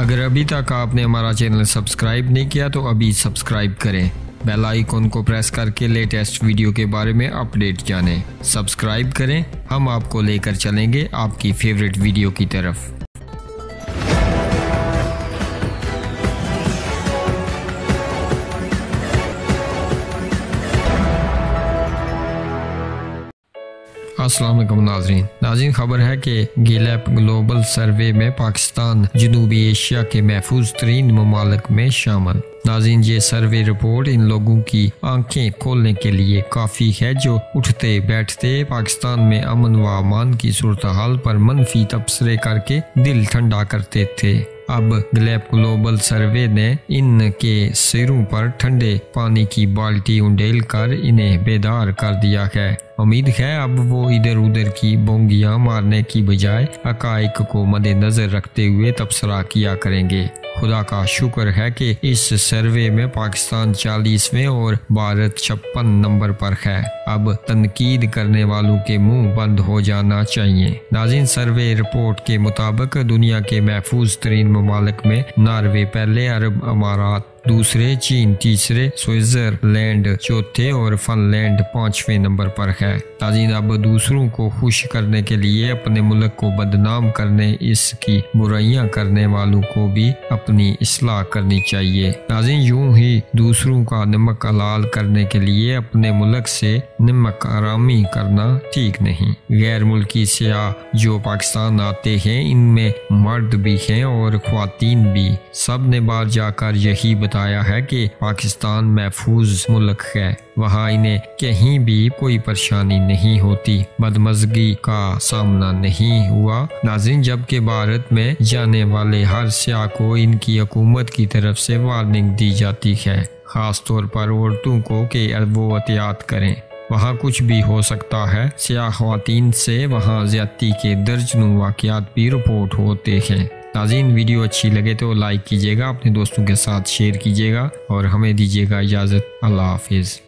अगर अभी तक आपने हमारा चैनल सब्सक्राइब नहीं किया तो अभी सब्सक्राइब करें। बेल आइकॉन को प्रेस करके लेटेस्ट वीडियो के बारे में अपडेट जानें। सब्सक्राइब करें, हम आपको लेकर चलेंगे आपकी फेवरेट वीडियो की तरफ। अस्सलाम वालेकुम नाज़रीन, खबर है कि गैलप ग्लोबल सर्वे में पाकिस्तान जनूबी एशिया के महफूज तरीन ममालिक में शामिल। नाज़रीन, ये सर्वे रिपोर्ट इन लोगों की आंखें खोलने के लिए काफ़ी है जो उठते बैठते पाकिस्तान में अमन व अमान की सूरत हाल पर मनफी तबसरे करके दिल ठंडा करते थे। अब गैलप ग्लोबल सर्वे ने इनके सिरों पर ठंडे पानी की बाल्टी उंडेल कर इन्हें बेदार कर दिया है। उम्मीद है अब वो इधर उधर की बोंगियां मारने की बजाय हकाइक को मद्देनजर रखते हुए तबसरा किया करेंगे। खुदा का शुक्र है कि इस सर्वे में पाकिस्तान 40वें और भारत 56 नंबर पर है। अब तनकीद करने वालों के मुंह बंद हो जाना चाहिए। नाज़रीन, सर्वे रिपोर्ट के मुताबिक दुनिया के महफूज तरीन ममालिक में नॉर्वे पहले, अरब अमारात दूसरे, चीन तीसरे, स्विट्जरलैंड चौथे और फिनलैंड 5वें नंबर पर है। नाज़रीन, अब दूसरों को खुश करने के लिए अपने मुल्क को बदनाम करने, इसकी बुराइयां करने वालों को भी अपनी इस्लाह करनी चाहिए। नाज़रीन, यूं ही दूसरों का नमक हलाल करने के लिए अपने मुल्क से नमक हरामी करना ठीक नहीं। गैर मुल्की सियाह जो पाकिस्तान आते हैं, इनमें मर्द भी हैं और ख्वातीन भी। सब ने बाहर जाकर यही बताया है कि पाकिस्तान महफूज मुल्क है, वहाँ इन्हें कहीं भी कोई परेशानी नहीं होती, बदमज़गी का सामना नहीं हुआ। नाज़रीन, जबकि भारत में जाने वाले हर सियाह को इनकी हुकूमत की तरफ से वार्निंग दी जाती है, खास तौर पर औरतों को कि वो एहतियात करें, वहाँ कुछ भी हो सकता है। सियाह ख्वातीन से वहाँ ज्यादती के दर्जनों वाक़यात भी रिपोर्ट होते हैं। नाज़रीन, वीडियो अच्छी लगे तो लाइक कीजिएगा, अपने दोस्तों के साथ शेयर कीजिएगा और हमें दीजिएगा इजाज़त। अल्लाह हाफिज़।